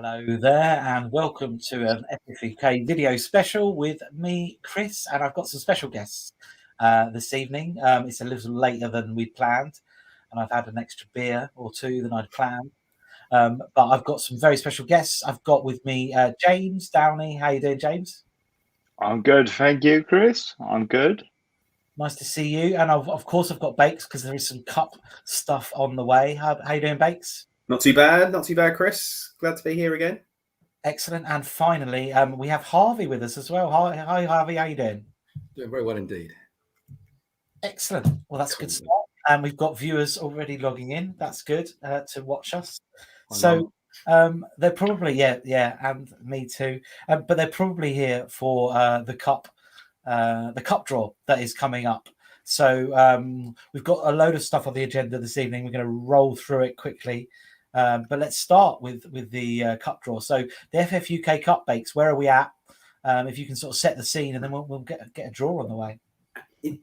Hello there, and welcome to an FFUK video special with me, Chris, and I've got some special guests this evening. It's a little later than we'd planned, and I've had an extra beer or two than I'd planned. But I've got some very special guests. I've got with me James Downey. How you doing, James? I'm good, thank you, Chris. I'm good. Nice to see you. And of course, I've got Bakes because there is some cup stuff on the way. How you doing, Bakes? Not too bad, Chris. Glad to be here again. Excellent. And finally, we have Harvey with us as well. Hi, Harvey. How you doing? Doing very well indeed. Excellent. Well, that's a good start. And we've got viewers already logging in. That's good to watch us. So they're probably, and me too. But they're probably here for the cup draw that is coming up. So we've got a load of stuff on the agenda this evening. We're going to roll through it quickly. But let's start with the cup draw. So the FFUK Cup, Bakes, where are we at? If you can sort of set the scene, and then we'll get a draw on the way.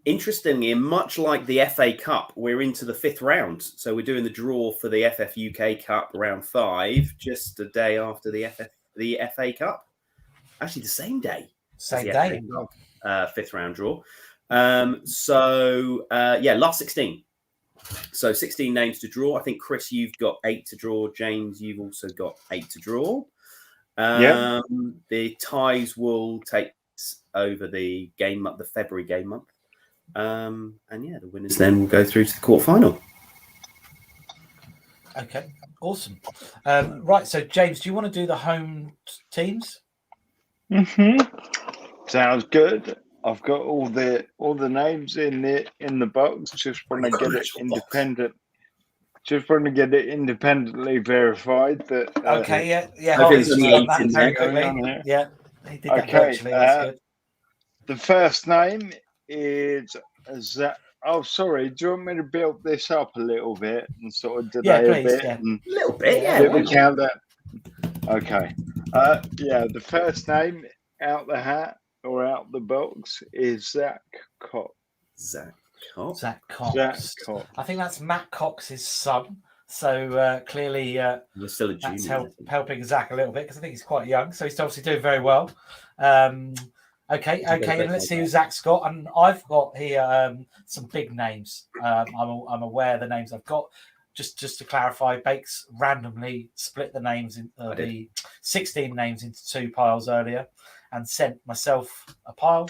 Interestingly, much like the FA Cup, we're into the 5th round. So we're doing the draw for the FFUK Cup round 5, just a day after the FA Cup. Actually, the same day. Same day. 5th round draw. Last 16. So 16 names to draw. I think, Chris, you've got 8 to draw. James, you've also got 8 to draw. The ties will take over the game month, the February game month. The winners then will go through to the quarterfinal. Okay, awesome. Right, so James, do you want to do the home teams? Sounds good. I've got all the names in the box. Just want to get it independent. Just want to get it independently verified that. Okay, yeah. Yeah, he did that virtually. That's good. The first name is Zach. Oh, sorry. Do you want me to build this up a little bit and sort of delay a bit? A little bit, yeah. Did we count that? Okay. The first name out the hat or out the box is Zach Cox. Zach Cox. I think that's Matt Cox's son. So clearly, we're still a junior. That's helping Zach a little bit because I think he's quite young. So he's obviously doing very well. Okay. And let's see who Zach's got. And I've got here some big names. I'm aware of the names I've got. Just to clarify, Bakes randomly split the names in the 16 names into 2 piles earlier, and sent myself a pile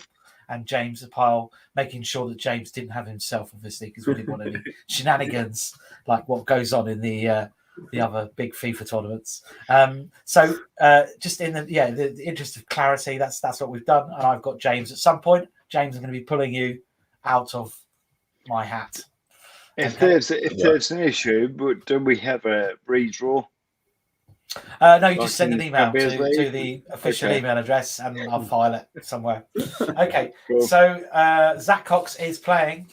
and James a pile, making sure that James didn't have himself, obviously, because we didn't want any shenanigans like what goes on in the other big FIFA tournaments. Just in the interest of clarity, that's what we've done. And I've got James. At some point, James is going to be pulling you out of my hat. If there's an issue, but do we have a redraw? No, you just send an email to the official email address and I'll file it somewhere. Okay, cool. So Zach Cox is playing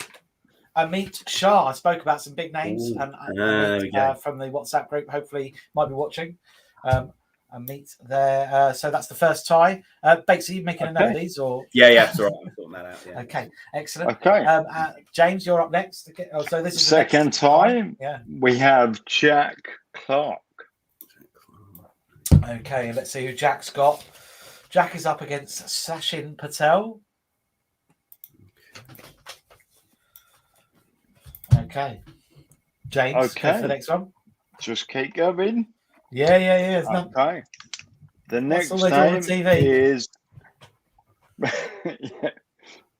Amit Shah. I spoke about some big names and from the WhatsApp group. Hopefully, might be watching. Amit there. So that's the first tie. Bakes, are you making a note of these? Or yeah, that's all right. I'm sorting that out. Yeah. Okay, excellent. Okay, James, you're up next. Okay. Oh, so this is second tie. Yeah, we have Jack Clark. Okay, let's see who Jack's got. Jack is up against Sachin Patel. Okay. James, go for the next one. Just keep going. Yeah. Okay. The next name is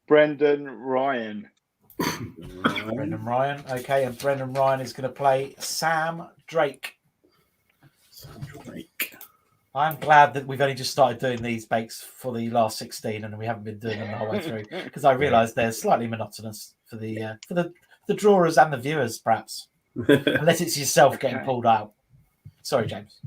Brendan Ryan. Brendan Ryan. Okay, and Brendan Ryan is going to play Sam Drake. I'm glad that we've only just started doing these Bakes for the last 16 and we haven't been doing them the whole way through because I realised they're slightly monotonous for the drawers and the viewers, perhaps. Unless it's yourself getting pulled out. Sorry, James.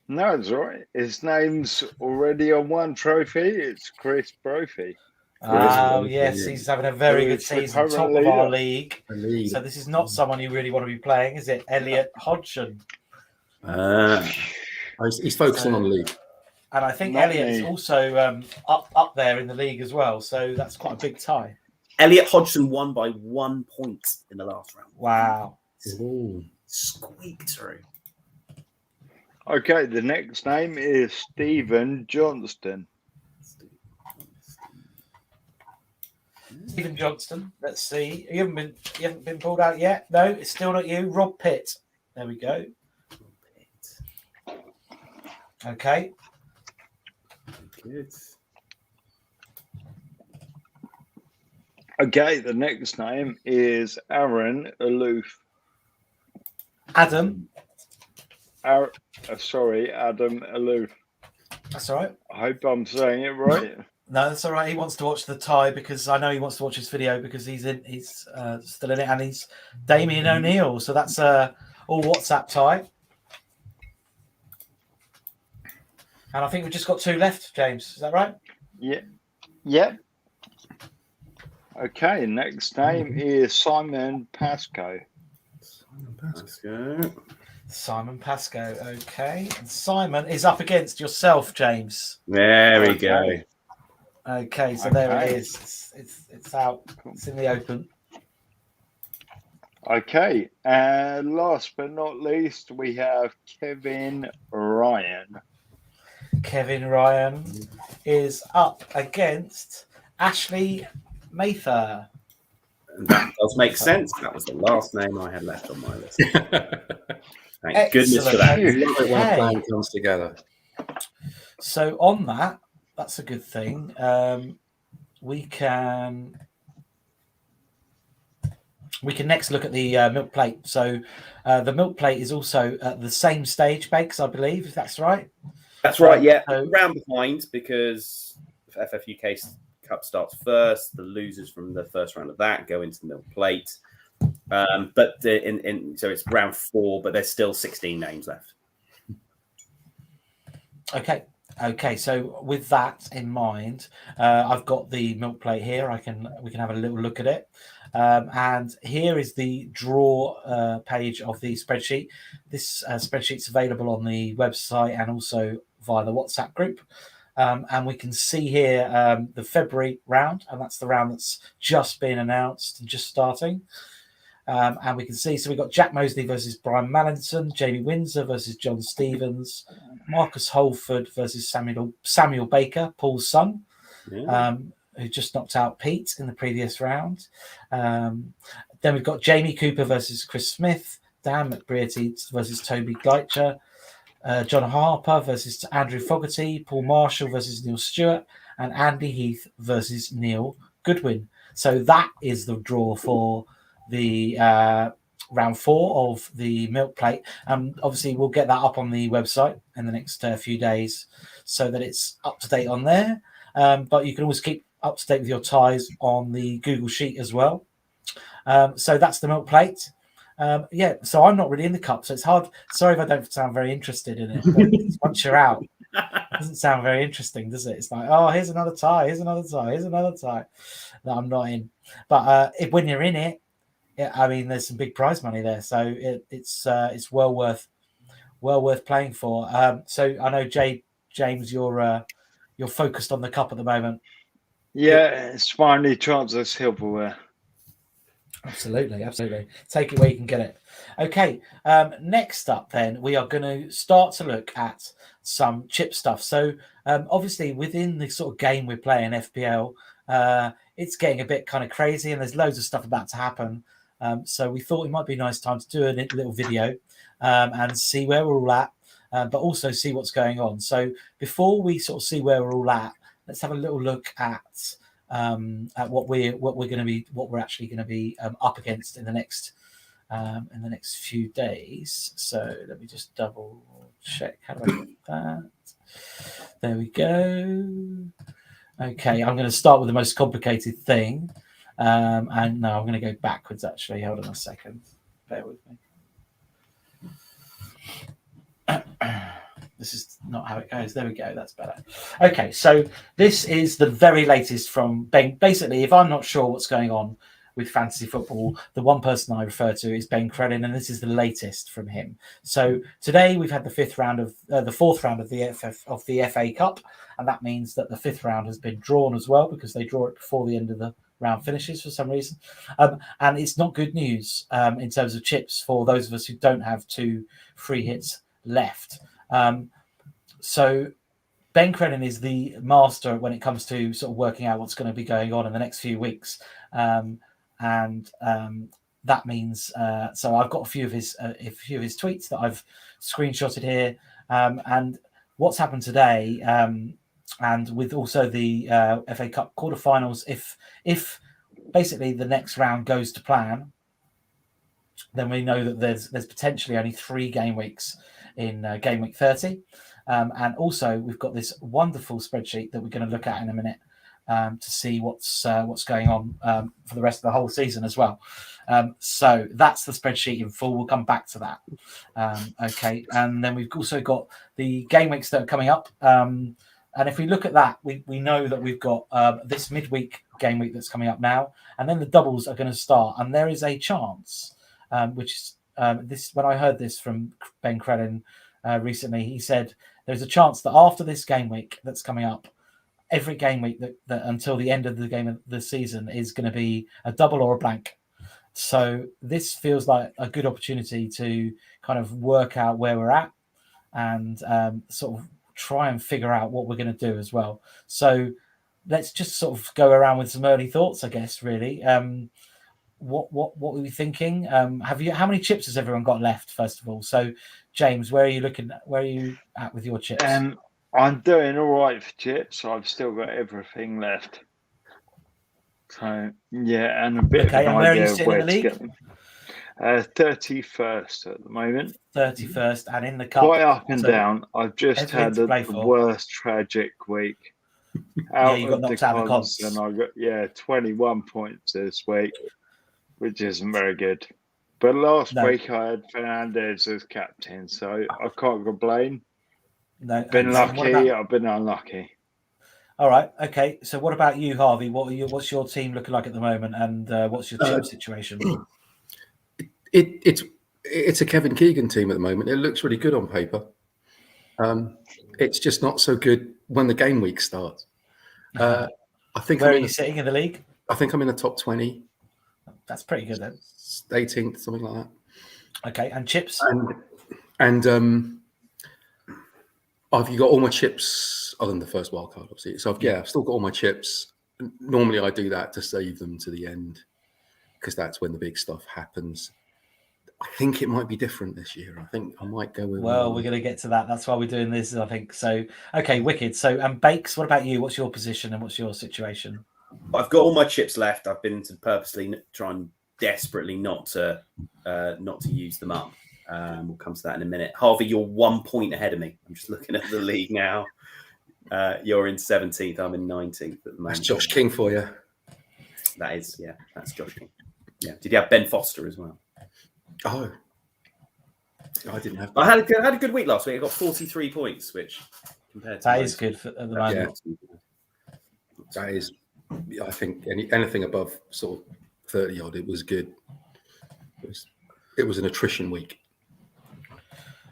No, it's all right. His name's already on one trophy. It's Chris Brophy. Oh, yes, he's having a very good season, top of our league. So this is not someone you really want to be playing, is it? Elliot Hodgson. He's focusing on the league. And I think Elliot is also up there in the league as well. So that's quite a big tie. Elliot Hodgson won by 1 point in the last round. Wow. Squeaked through. Okay, the next name is Stephen Johnston. Stephen Johnston. Let's see. You haven't been pulled out yet. No, it's still not you. Rob Pitt. There we go. Okay. Good. Okay, the next name is Aaron Aloof. Adam. Adam Aloof. That's all right. I hope I'm saying it right. No, that's all right. He wants to watch the tie because I know he wants to watch his video because he's still in it, and he's Damien O'Neill. So that's all WhatsApp tie. And I think we've just got 2 left, James. Is that right? Yeah. Yep. Okay, next name is Simon Pascoe. Simon Pascoe. Okay. And Simon is up against yourself, James. There we go. Okay, so there it is. It's out. It's in the open. Okay, and last but not least, we have Kevin Ryan. Kevin Ryan is up against Ashley Mather. And that does make sense. That was the last name I had left on my list. Thank goodness for that. When a plan comes together. So on that's a good thing. We can next look at the milk plate. So the milk plate is also at the same stage, Bakes, I believe, if that's right. That's right, yeah. Round behind because FFUK Cup starts first. The losers from the first round of that go into the milk plate. But so it's round 4, but there's still 16 names left. Okay. So with that in mind, I've got the milk plate here. We can have a little look at it. And here is the draw page of the spreadsheet. This spreadsheet's available on the website and also via the WhatsApp group. And we can see here the February round, and that's the round that's just been announced and just starting. And we can see, so we've got Jack Mosley versus Brian Mallinson, Jamie Windsor versus John Stevens, Marcus Holford versus Samuel Baker, Paul's son, who just knocked out Pete in the previous round. Then we've got Jamie Cooper versus Chris Smith, Dan McBrearty versus Toby Gleitcher, John Harper versus Andrew Fogarty, Paul Marshall versus Neil Stewart, and Andy Heath versus Neil Goodwin. So that is the draw for the round 4 of the milk plate. Obviously, we'll get that up on the website in the next few days so that it's up to date on there. But you can always keep up to date with your ties on the Google Sheet as well. So that's the milk plate. So I'm not really in the cup, so it's hard. Sorry if I don't sound very interested in it. But once you're out, it doesn't sound very interesting, does it? It's like, oh, here's another tie, here's another tie, here's another tie that I'm not in. But when you're in it, I mean, there's some big prize money there, so it's well worth playing for. So I know James, you're focused on the cup at the moment. Yeah, it's finally transfer silverware. Absolutely. Take it where you can get it. Okay. Next up, then we are going to start to look at some chip stuff. So obviously, within the sort of game we're playing, FPL, it's getting a bit kind of crazy, and there's loads of stuff about to happen. So we thought it might be a nice time to do a little video and see where we're all at, but also see what's going on. So before we sort of see where we're all at, let's have a little look at what we're actually going to be up against in the next few days. So let me just double check. How do I get that? There we go. Okay, I'm going to start with the most complicated thing. And no, I'm going to go backwards, actually. Hold on a second. Bear with me. This is not how it goes. There we go. That's better. Okay, so this is the very latest from Ben. Basically, if I'm not sure what's going on with fantasy football, the one person I refer to is Ben Crellin, and this is the latest from him. So today we've had the fourth round of the FA Cup, and that means that the 5th round has been drawn as well because they draw it before the end of the round finishes for some reason. And it's not good news in terms of chips for those of us who don't have 2 free hits left. So Ben Crennan is the master when it comes to sort of working out what's going to be going on in the next few weeks, and that means so I've got a few of his tweets that I've screenshotted here, and what's happened today, and with also the FA Cup quarterfinals. If basically the next round goes to plan, then we know that there's potentially only 3 game weeks in game week 30. And also, we've got this wonderful spreadsheet that we're going to look at in a minute to see what's going on for the rest of the whole season as well. So that's the spreadsheet in full. We'll come back to that. Okay, and then we've also got the game weeks that are coming up. And if we look at that, we know that we've got this midweek game week that's coming up now, and then the doubles are going to start. And there is a chance, which is this when I heard this from Ben Crellin recently, he said there's a chance that after this game week that's coming up, every game week that until the end of the game of the season is going to be a double or a blank. So this feels like a good opportunity to kind of work out where we're at and sort of try and figure out what we're going to do as well. So let's just sort of go around with some early thoughts, I guess, really. What were we thinking? How many chips has everyone got left, first of all? So James, where are you looking? Where are you at with your chips? I'm doing all right for chips. I've still got everything left. So yeah, and a bit of an idea of where to get them. 31st at the moment. 31st, and in the cup, quite up and down. I've just had the worst tragic week. You got knocked out of the comps, and I got 21 points this week, which isn't very good. But last week I had Fernandez as captain, so I can't complain. No, been lucky. I've been unlucky. All right, okay. So what about you, Harvey? What's your team looking like at the moment, and what's your chip situation? It's a Kevin Keegan team at the moment. It looks really good on paper. It's just not so good when the game week starts. I think Where are you sitting in the league? I think I'm in the top 20. That's pretty good then. 18th, something like that. Okay, and chips? And I've got all my chips other than the first wild card, obviously. So I've still got all my chips. Normally I do that to save them to the end because that's when the big stuff happens. I think it might be different this year. I think I might go with. Well, we're going to get to that. That's why we're doing this, I think. So, okay, wicked. So, Bakes, what about you? What's your position and what's your situation? I've got all my chips left. I've been to purposely trying desperately not to use them up. We'll come to that in a minute. Harvey, you're 1 point ahead of me. I'm just looking at the league now. You're in 17th. I'm in 19th at the moment. That's Josh King for you. That is, that's Josh King. Yeah. Did you have Ben Foster as well? Oh, I didn't have. I had a good week last week. I got 43 points, which compared to that is good at the moment. Yeah. That is, I think anything above sort of 30 odd, it was good. It was an attrition week.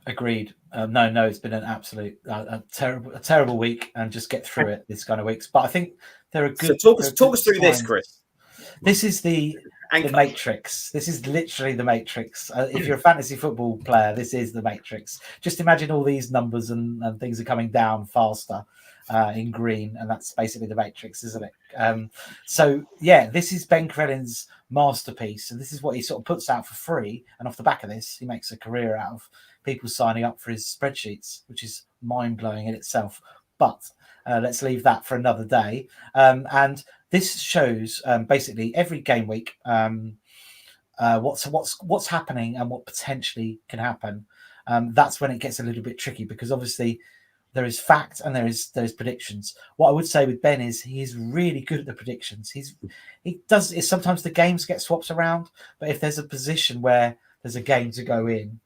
Agreed. No, it's been an absolute a terrible week, and just get through it this kind of weeks. But I think there are good. So talk us through this, Chris. This is the Matrix. This is literally the Matrix. If you're a fantasy football player, this is the Matrix. Just imagine all these numbers and things are coming down faster in green, and that's basically the Matrix, isn't it? So this is Ben Crellin's masterpiece, and this is what he sort of puts out for free. And off the back of this, he makes a career out of people signing up for his spreadsheets, which is mind-blowing in itself. But let's leave that for another day. And this shows basically every game week what's happening and what potentially can happen. That's when it gets a little bit tricky, because obviously there is fact and there's predictions. What I would say with Ben is he is really good at the predictions. Sometimes the games get swapped around, but if there's a position where there's a game to go in,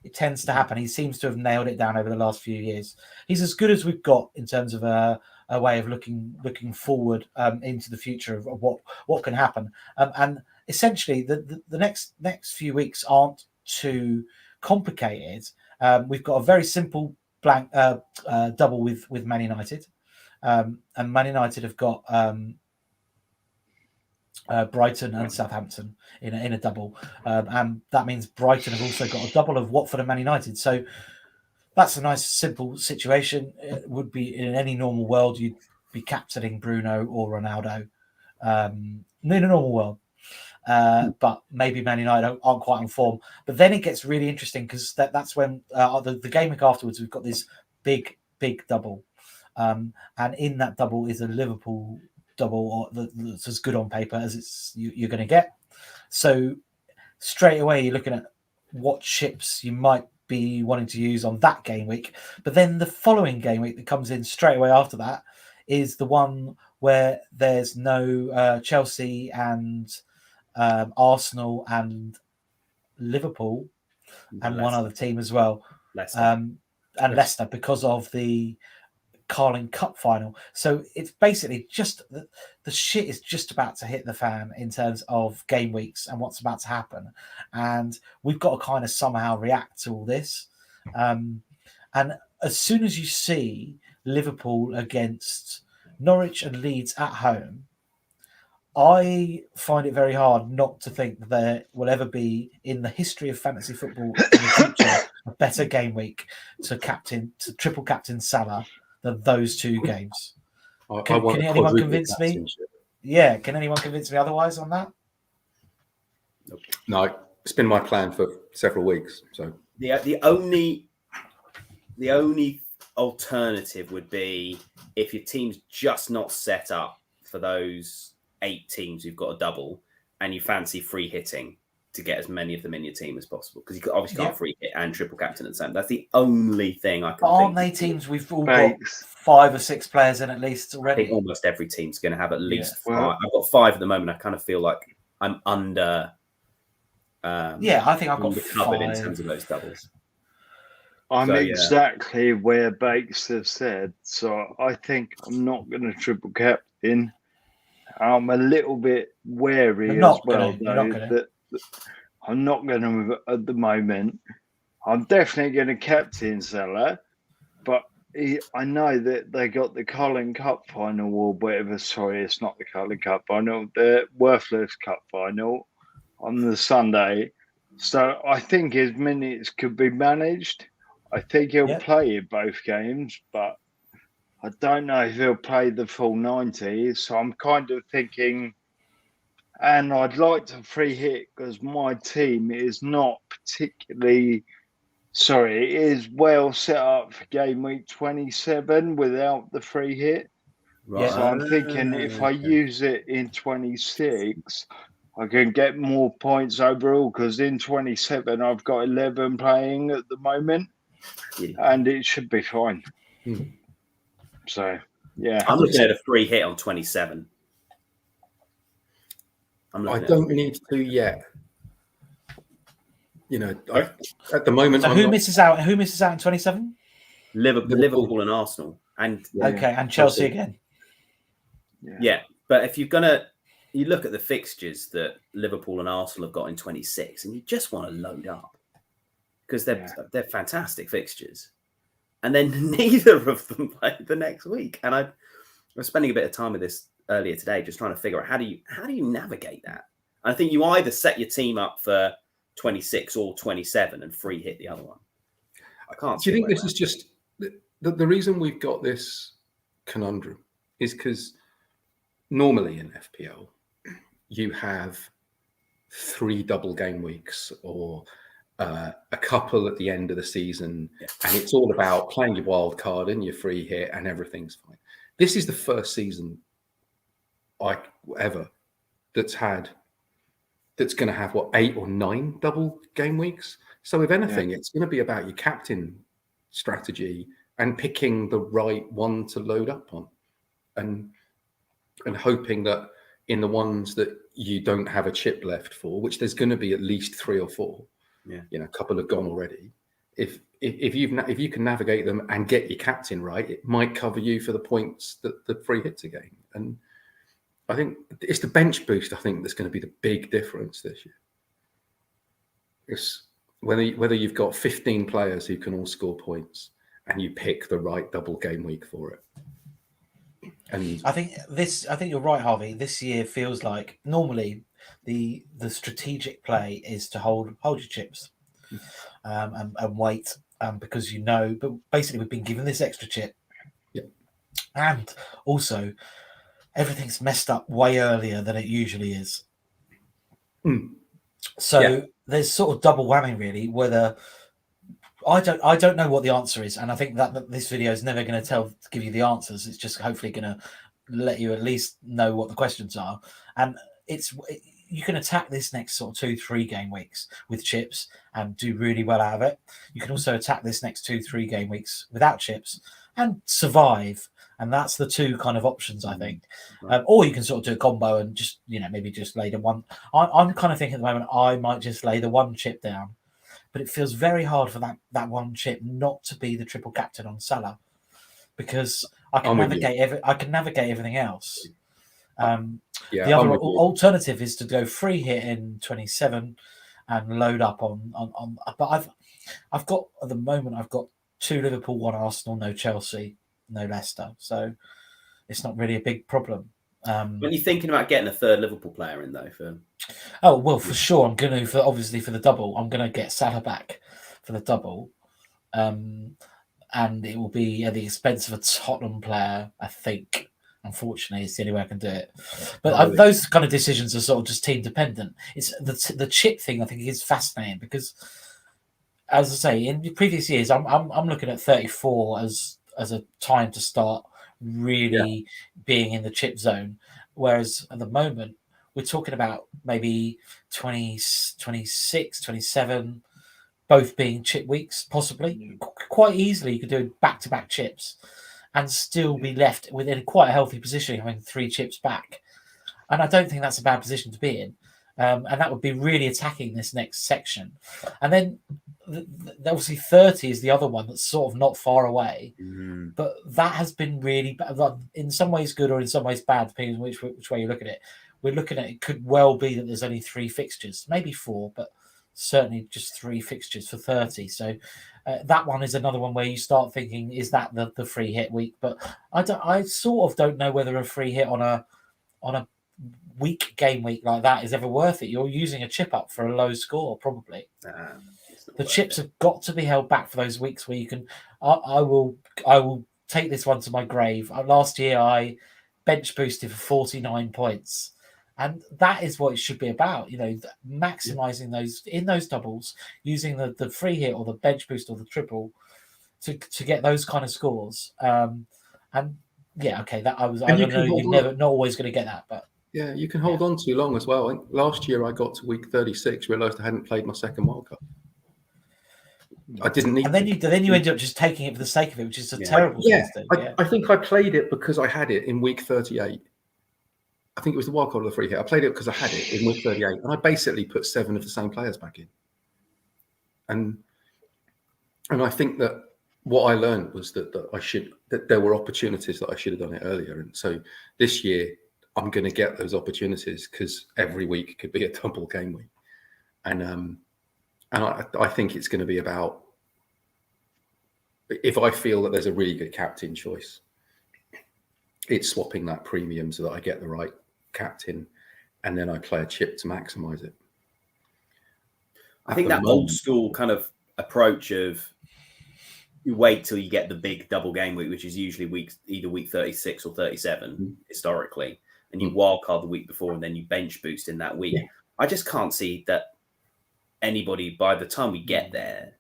it tends to happen. He seems to have nailed it down over the last few years. He's as good as we've got in terms of a way of looking forward into the future of what can happen. And essentially, the next few weeks aren't too complicated. We've got a very simple blank double with Man United, and Man United have got Brighton and Southampton in a double, and that means Brighton have also got a double of Watford and Man United. So that's a nice, simple situation. It would be in any normal world, you'd be captaining Bruno or Ronaldo. In a normal world. But maybe Man United aren't quite on form. But then it gets really interesting because that's when the game week afterwards, we've got this big double. And in that double is a Liverpool double that's as good on paper as you're going to get. So straight away, you're looking at what chips you might be wanting to use on that game week. But then the following game week that comes in straight away after that is the one where there's no Chelsea and Arsenal and Liverpool and one other team as well. Leicester because of the Carling Cup final. So it's basically just the shit is just about to hit the fan in terms of game weeks and what's about to happen. And we've got to kind of somehow react to all this. And as soon as you see Liverpool against Norwich and Leeds at home, I find it very hard not to think that there will ever be in the history of fantasy football in the future a better game week to triple captain Salah than those two games. Can anyone convince me? Yeah, can anyone convince me otherwise on that? No, it's been my plan for several weeks. So the only alternative would be if your team's just not set up for those 8 teams who've got a double, and you fancy free hitting to get as many of them in your team as possible, because you obviously can't free hit and triple captain at the same. That's the only thing I can. But aren't they teams we've all got 5 or 6 players in at least already? I think almost every team's going to have at least 5. I've got 5 at the moment. I kind of feel like I'm under. I think I've got covered 5 in terms of those doubles. I'm exactly where Bakes has said. So I think I'm not going to triple captain. I'm a little bit wary as well, though, that I'm not going to at the moment. I'm definitely going to captain Salah, but I know that they got the Carling Cup final or whatever. Sorry, it's not the Carling Cup final, the Worthless Cup final on the Sunday. So I think his minutes could be managed. I think he'll play in both games, but I don't know if he'll play the full 90, so I'm kind of thinking, and I'd like to free hit because my team is not particularly, it is well set up for game week 27 without the free hit. Right. So I'm thinking if I use it in 26, I can get more points overall because in 27 I've got 11 playing at the moment, and it should be fine. So, I'm looking at a free hit on 27. I don't need to yet. At the moment. So who misses out? Who misses out in 27? Liverpool and Arsenal, and and Chelsea again. Yeah, but if you look at the fixtures that Liverpool and Arsenal have got in 26, and you just want to load up because they're fantastic fixtures. And then neither of them play the next week. And I was spending a bit of time with this earlier today, just trying to figure out how do you navigate that? And I think you either set your team up for 26 or 27 and free hit the other one. I can't. Do you think this is just the reason we've got this conundrum is because normally in FPL you have 3 double game weeks or a couple at the end of the season, and it's all about playing your wild card and your free hit and everything's fine. This is the first season ever that's going to have 8 or 9 double game weeks. So if anything, it's going to be about your captain strategy and picking the right one to load up on, and hoping that in the ones that you don't have a chip left for, which there's going to be at least 3 or 4. A couple have gone already. If you can navigate them and get your captain right, it might cover you for the points that the free hits are getting. And I think it's the bench boost. I think that's going to be the big difference this year. It's whether you've got 15 players who can all score points and you pick the right double game week for it. And I think you're right, Harvey. This year feels like normally the strategic play is to hold your chips and wait because but basically we've been given this extra chip. Yeah. And also, everything's messed up way earlier than it usually is. So there's sort of double whammy, really, whether I don't know what the answer is, and I think that this video is never going to give you the answers. It's just hopefully going to let you at least know what the questions are, and you can attack this next sort of 2-3 game weeks with chips and do really well out of it. You can also attack this next 2-3 game weeks without chips and survive. And that's the two kind of options, I think. Or you can sort of do a combo and just, maybe just lay the one. I'm kind of thinking at the moment, I might just lay the one chip down. But it feels very hard for that one chip not to be the triple captain on Salah, because I can navigate everything else. The other alternative is to go free hit in 27 and load up on. But I've got at the moment 2 Liverpool, 1 Arsenal, no Chelsea, no Leicester, so it's not really a big problem. When you're thinking about getting a third Liverpool player in though, for sure, I'm going to for the double. I'm going to get Salah back for the double, and it will be at the expense of a Tottenham player, I think. Unfortunately, it's the only way I can do it. But those kind of decisions are sort of just team dependent. It's the chip thing. I think is fascinating because, as I say, in previous years, I'm looking at 34 as a time to start really being in the chip zone, whereas at the moment we're talking about maybe 20, 26, 27, both being chip weeks, possibly. Quite easily you could do back-to-back chips and still be left within quite a healthy position, having 3 chips back. And I don't think that's a bad position to be in. And that would be really attacking this next section. And then obviously 30 is the other one that's sort of not far away. But that has been really, in some ways good or in some ways bad, depending on which way you look at it. We're looking at it could well be that there's only 3 fixtures, maybe 4, but certainly just 3 fixtures for 30. So that one is another one where you start thinking, is that the free hit week? But I sort of don't know whether a free hit on a weak game week like that is ever worth it. You're using a chip up for a low score, probably. The chips have got to be held back for those weeks where you can. I will take this one to my grave. Last year I bench boosted for 49 points. And that is what it should be about, maximizing those in those doubles, using the free hit or the bench boost or the triple to get those kind of scores. That I don't know. You're not always going to get that, but you can hold on too long as well. Last year I got to week 36, realised I hadn't played my second World Cup. I didn't need. And then you end up just taking it for the sake of it, which is a terrible thing to do. I think I played it because I had it in week 38. I think it was the wild card of the free hit. I played it because I had it in week 38, and I basically put 7 of the same players back in. And I think that what I learned was that there were opportunities that I should have done it earlier. And so this year I'm going to get those opportunities because every week could be a double game week. And I think it's going to be about, if I feel that there's a really good captain choice, it's swapping that premium so that I get the right captain, and then I play a chip to maximize it. I think that old school kind of approach of you wait till you get the big double game week, which is usually either week 36 or 37 historically, and you wildcard the week before and then you bench boost in that week. Yeah. I just can't see that anybody, by the time we get there,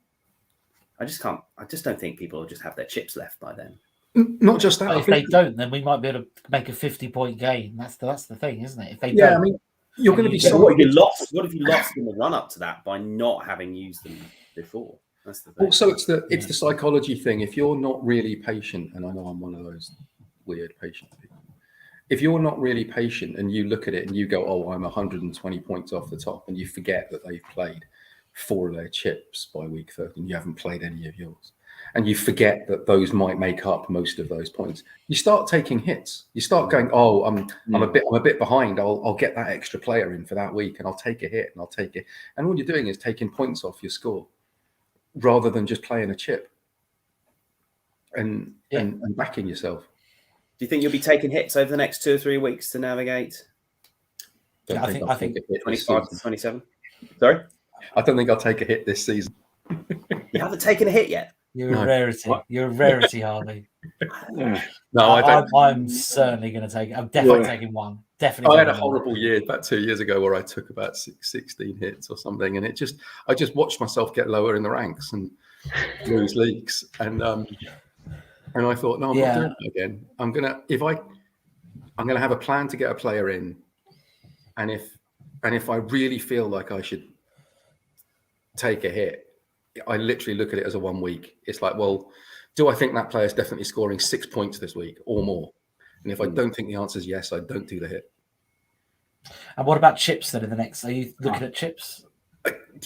I just don't think people will just have their chips left by then. Not just that. But if they don't, then we might be able to make a 50-point gain. That's the thing, isn't it? If they don't, I mean, you're going to be. What if you lost? What if you lost in the run up to that by not having used them before? That's the thing. Also, it's the psychology thing. If you're not really patient, and I know I'm one of those weird patient people. If you're not really patient and you look at it and you go, "Oh, I'm 120 points off the top," and you forget that they've played 4 of their chips by week 30, and you haven't played any of yours. And you forget that those might make up most of those points. You start taking hits. You start going, "Oh, I'm a bit behind. I'll get that extra player in for that week, and I'll take a hit, and I'll take it." And all you're doing is taking points off your score, rather than just playing a chip and backing yourself. Do you think you'll be taking hits over the next 2 or 3 weeks to navigate? I think 25 to 27. Sorry, I don't think I'll take a hit this season. You haven't taken a hit yet. You're a rarity. You're a rarity, Harvey. No, I don't. I'm certainly going to take it. I'm definitely taking one. Definitely. I had a horrible year about 2 years ago where I took about 16 hits or something, and I just watched myself get lower in the ranks and lose leagues, and I thought, no, I'm not doing it again. I'm gonna have a plan to get a player in, and if I really feel like I should take a hit, I literally look at it as a 1 week. It's like, well, do I think that player's definitely scoring 6 points this week or more? And if I don't think the answer is yes, I don't do the hit. And what about chips then in the next? Are you looking at chips?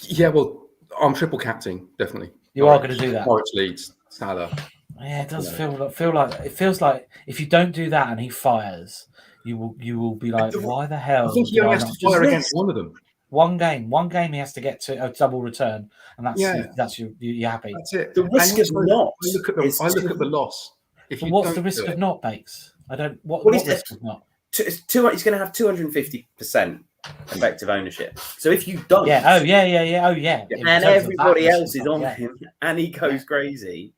Yeah, well, I'm triple captain, definitely. You are going to do that. Norwich Leeds, Salah. Yeah, it does feels like if you don't do that and he fires, you will be like, why the hell? I think he only has to fire against one of them. One game he has to get to a double return, and that's you're happy. That's it. The risk of not. I look at the loss. What's the risk of not, Bakes? I don't. What risk of not? He's going to have 250% effective ownership. So if you don't, yeah, and everybody else is on him, and he goes crazy,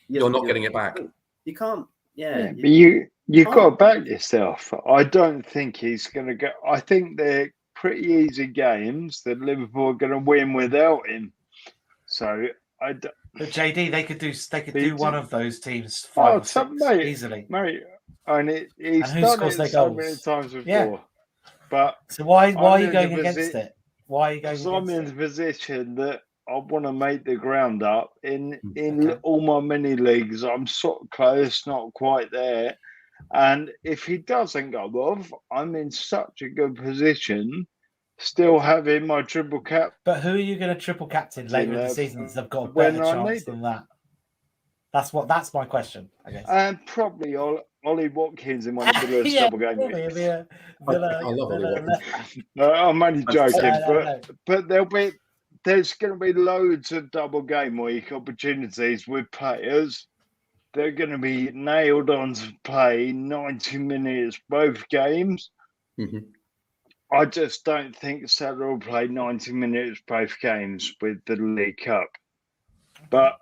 you're not getting it back. You can't. Yeah, but you got to back yourself. I don't think he's going to go. I think they're pretty easy games that Liverpool are going to win without him. So But JD, they could do one of those teams 5 or 6 easily, mate. And he's done it so many times before. Yeah. But so why are you going against it? Why are you going? Because I'm in the position that I want to make the ground up in all my mini leagues. I'm sort of close, not quite there. And if he doesn't go off, I'm in such a good position, still having my triple cap. But who are you going to triple captain later in the season that have got a better chance than that? That's my question, I guess. And probably Ollie Watkins in one of Villa's double game weeks. I love Ollie Watkins. I'm only joking, but there's going to be loads of double game week opportunities with players. They're going to be nailed on to play 90 minutes both games. Mm-hmm. I just don't think Salah will play 90 minutes both games with the League Cup. But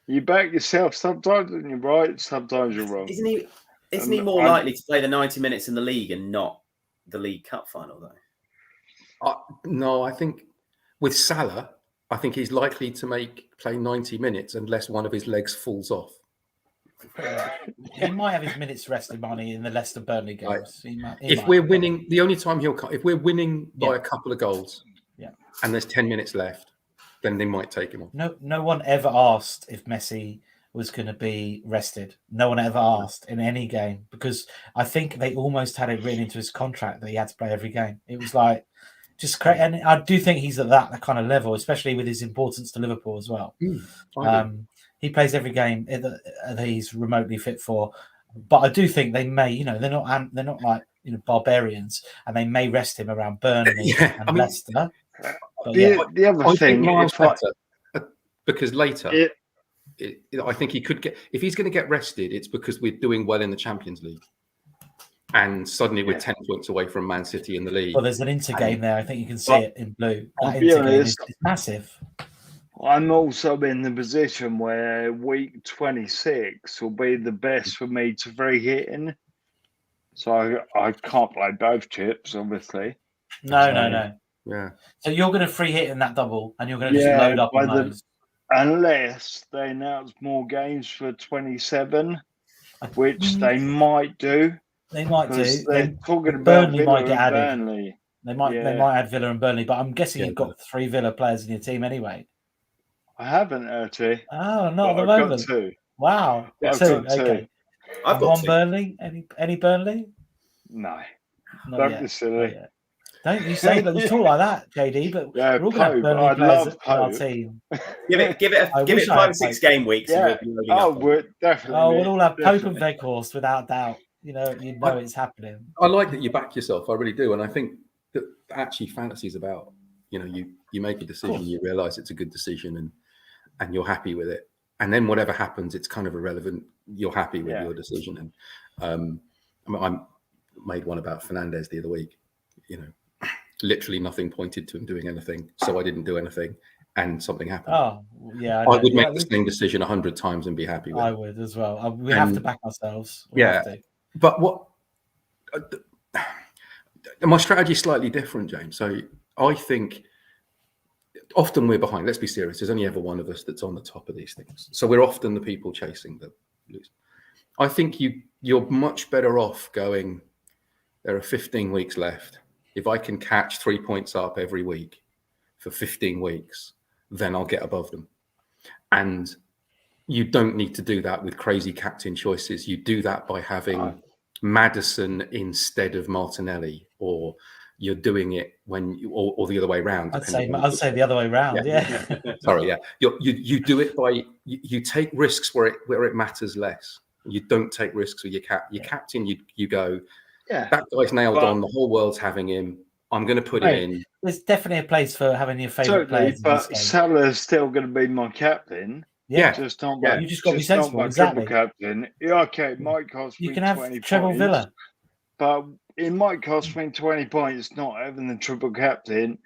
you back yourself sometimes and you're right, sometimes you're wrong. Isn't he more likely to play the 90 minutes in the league and not the League Cup final, though? No, I think with Salah, I think he's likely to play 90 minutes unless one of his legs falls off. He might have his minutes rested money in the Leicester Burnley games. Right. If we're winning, the only time if we're winning by a couple of goals, and there's 10 minutes left, then they might take him off. No one ever asked if Messi was going to be rested. No one ever asked in any game because I think they almost had it written into his contract that he had to play every game. It was like just crazy, and I do think he's at that kind of level, especially with his importance to Liverpool as well. He plays every game that he's remotely fit for, but I do think they may, they're not like barbarians, and they may rest him around Burnley and Leicester. The other thing, because later, I think he could get, if he's going to get rested, it's because we're doing well in the Champions League. And suddenly we're 10 points away from Man City in the league. Well, there's an Inter game there. I think you can see it in blue. That Inter game is massive. I'm also in the position where week 26 will be the best for me to free hit in. So I can't play both chips, obviously. No. Yeah. So you're going to free hit in that double, and you're going to just load up on those. Unless they announce more games for 27, which they might do. They might do. They're talking about Burnley might get added. Burnley. They might add Villa and Burnley, but I'm guessing you've got 3 Villa players in your team anyway. I haven't actually. Oh, not at the moment. I've got 2. Wow. I've got 2. Okay. I've got 2. Burnley? Any Burnley? No. Don't be silly. Don't you say that? You talk like that, JD, but we're all going to have Burnley players in our team. Give it 5-6 game weeks. Yeah. We're definitely. We'll all have Pope and Weghorst without doubt. It's happening. I like that you back yourself. I really do. And I think that actually fantasy is about, you make a decision, you realize it's a good decision and you're happy with it. And then whatever happens, it's kind of irrelevant. You're happy with your decision. And I made one about Fernandes the other week. Literally nothing pointed to him doing anything. So I didn't do anything. and something happened. Oh, yeah. I would make the same decision 100 times and be happy with it. I would as well. We have to back ourselves. We have to. But what my strategy is slightly different, James. So I think often we're behind. Let's be serious. There's only ever one of us that's on the top of these things. So we're often the people chasing the lose. I think you're much better off going, there are 15 weeks left. If I can catch 3 points up every week for 15 weeks, then I'll get above them. And you don't need to do that with crazy captain choices. You do that by having Maddison instead of Martinelli, or you're doing it when or the other way around. I'd say the other way around. Yeah. Sorry. Yeah. You do it by you take risks where it matters less. You don't take risks with your captain. You go. Yeah. That guy's nailed on. The whole world's having him. I'm going to put it in. There's definitely a place for having your favourite players. But Salah's still going to be my captain. Yeah, just not my, you just got to be sensible. Exactly. Captain. Yeah, okay, might cost me 20 points. You can have treble Villa, but it might cost me 20 points not having the triple captain.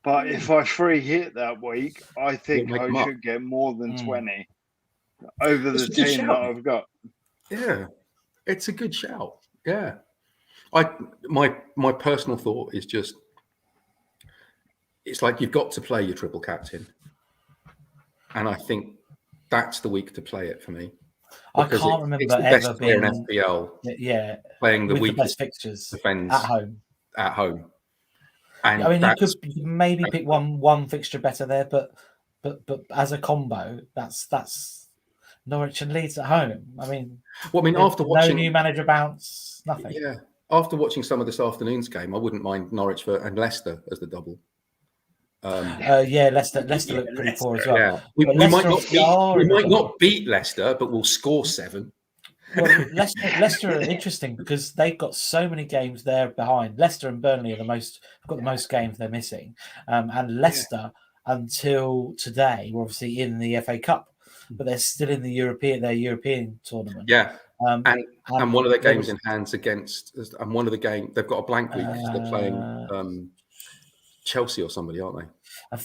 But if I free hit that week, I think I should get more than 20 over the team that I've got. Yeah, it's a good shout. Yeah, my personal thought is just, it's like you've got to play your triple captain, and I think that's the week to play it for me. I can't remember ever being in FPL. Yeah, playing the week best fixtures defends at home. And I mean, you could maybe pick one fixture better there, but as a combo, that's Norwich and Leeds at home. I mean, after watching no new manager bounce, nothing. Yeah, after watching some of this afternoon's game, I wouldn't mind Norwich and Leicester as the double. Leicester look pretty poor as well. Yeah. We might not beat Leicester, but we'll score 7. Well, Leicester are interesting because they've got so many games there behind. Leicester and Burnley have got the most games they're missing, and Leicester until today were obviously in the FA Cup, but they're still in the European tournament. Yeah, and one of their games in hands against, and one of the game they've got a blank week because they're playing Chelsea or somebody, aren't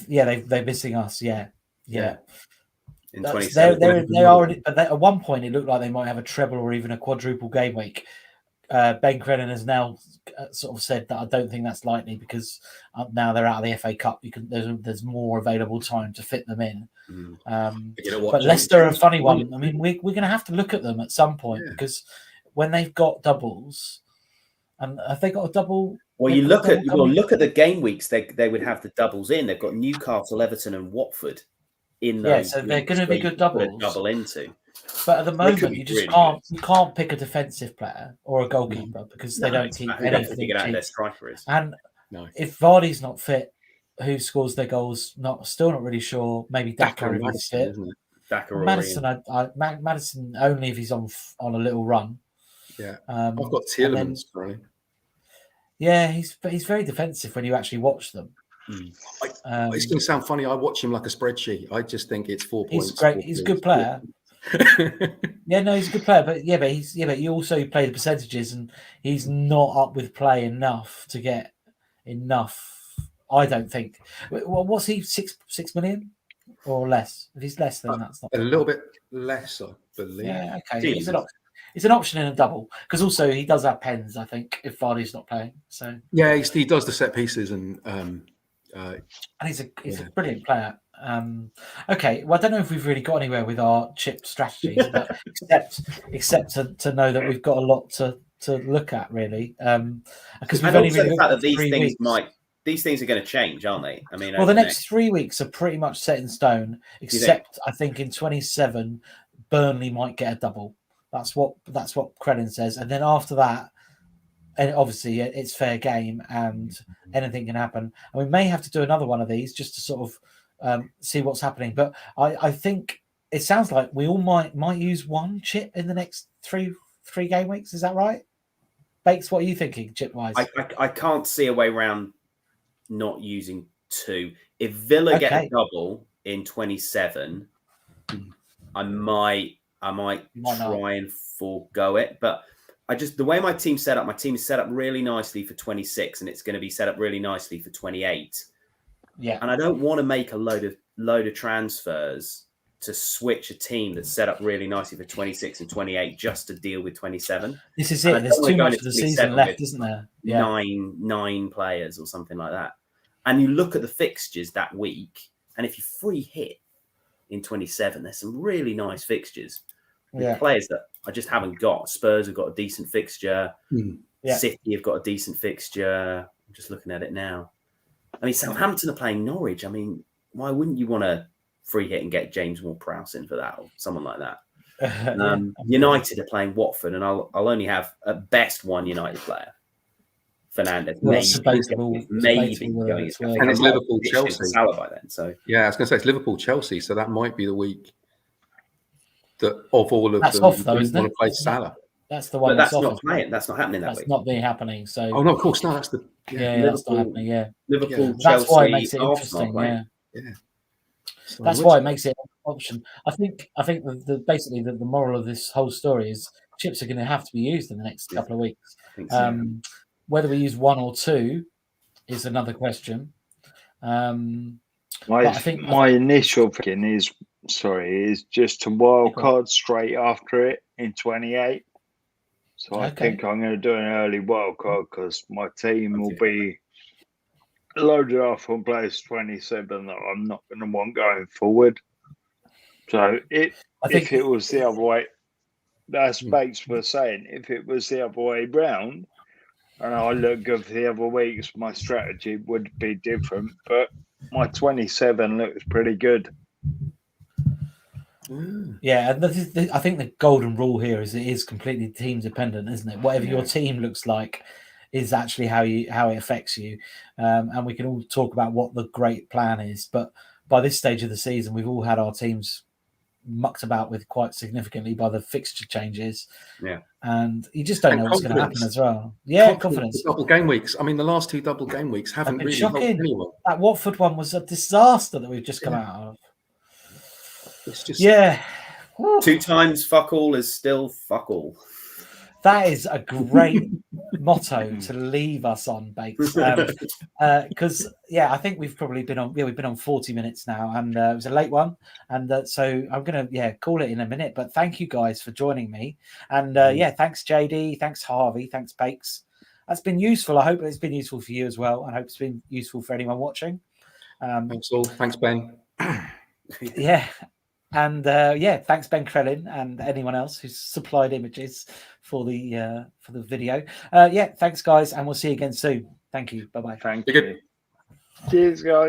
they? They're missing us. Yeah. In they already, but at one point it looked like they might have a treble or even a quadruple game week. Ben Crennan has now sort of said that I don't think that's likely because now they're out of the FA Cup. There's more available time to fit them in. But Leicester are a funny one. I mean, we're going to have to look at them at some point because when they've got doubles, and have they got a double? Well, look at the game weeks. They would have the doubles in. They've got Newcastle, Everton, and Watford in those. Yeah, so they're going to be good doubles. Double into. But at the moment, you just can't. You can't pick a defensive player or a goalkeeper because they don't keep anything. Their striker is. And if Vardy's not fit, who scores their goals? Still not really sure. Maybe Daka if he's fit. Maddison only if he's on a little run. Yeah, I've got Tielemans currently. Yeah, he's very defensive when you actually watch them. It's going to sound funny. I watch him like a spreadsheet. I just think it's 4 points. He's great. He's a good player. He's a good player. But you also play the percentages, and he's not up with play enough to get enough. I don't think. What's he 6 million or less? If he's less, then that's not a little bit less, I believe. Yeah, okay. It's an option in a double because also he does have pens. I think if Vardy's not playing, so he does the set pieces and he's a brilliant player. Okay, well I don't know if we've really got anywhere with our chip strategies, but except to know that we've got a lot to look at really. Because we've only really the fact that these things are going to change, aren't they? I mean, the next 3 weeks are pretty much set in stone, except I think in 27 Burnley might get a double. That's what Crennan says, and then after that, and obviously it's fair game, and anything can happen. And we may have to do another one of these just to sort of see what's happening. But I think it sounds like we all might use one chip in the next three game weeks. Is that right, Bakes? What are you thinking, chip wise? I can't see a way around not using 2. If Villa get a double in 27, I might try and forego it, but the way my team's set up, my team is set up really nicely for 26, and it's going to be set up really nicely for 28. Yeah, and I don't want to make a load of load of transfers to switch a team that's set up really nicely for 26 and 28 just to deal with 27. This is it. There's too much of the season left, isn't there? Yeah. Nine players or something like that. And you look at the fixtures that week, and if you free hit in 27, there's some really nice fixtures. With players that I just haven't got. Spurs have got a decent fixture. City have got a decent fixture. I'm just looking at it now. I mean, Southampton are playing Norwich. I mean, why wouldn't you want to free hit and get James Ward-Prowse in for that or someone like that? United are playing Watford, and I'll only have at best one United player. Fernandez, maybe going. And it's Liverpool Chelsea. Salah by then, so yeah, I was going to say it's Liverpool Chelsea, so that might be the week that of all of that's them, off though, isn't want it? to play Salah. That's the one. But that's not playing. That's not happening that that's week. Not being happening. So no, of course, no. That's the that's not happening. Yeah, Liverpool. That's Chelsea, why it makes it Arsenal interesting. Yeah. So That's why it makes it an option. I think basically the moral of this whole story is chips are going to have to be used in the next couple of weeks. Whether we use one or two is another question. My initial thinking is just to wild card straight after it in 28. So I think I'm going to do an early wild card because my team will be loaded off on players 27 that I'm not going to want going forward. So if it was the other way, that's Bakes for saying, if it was the other way round and I look good for the other weeks, my strategy would be different. But my 27 looks pretty good. Yeah, and I think the golden rule here is it is completely team dependent, isn't it? Whatever your team looks like is actually how it affects you. And we can all talk about what the great plan is, but by this stage of the season, we've all had our teams mucked about with quite significantly by the fixture changes. Yeah, and you just don't know what's going to happen as well. Yeah, confidence. Double game weeks. I mean, the last two double game weeks haven't really helped anyone. That Watford one was a disaster that we've just come out of. It's just 2 times fuck all is still fuck all. That is a great motto to leave us on, Bakes. Because I think we've probably been on. We've been on 40 minutes now, and it was a late one. And so I'm gonna call it in a minute. But thank you guys for joining me. And thanks JD, thanks Harvey, thanks Bakes. That's been useful. I hope it's been useful for you as well. I hope it's been useful for anyone watching. Thanks all. Thanks Ben. And thanks Ben Krellin and anyone else who's supplied images for the video. Thanks guys, and we'll see you again soon. Thank you. Bye bye. Thank you. Cheers, guys.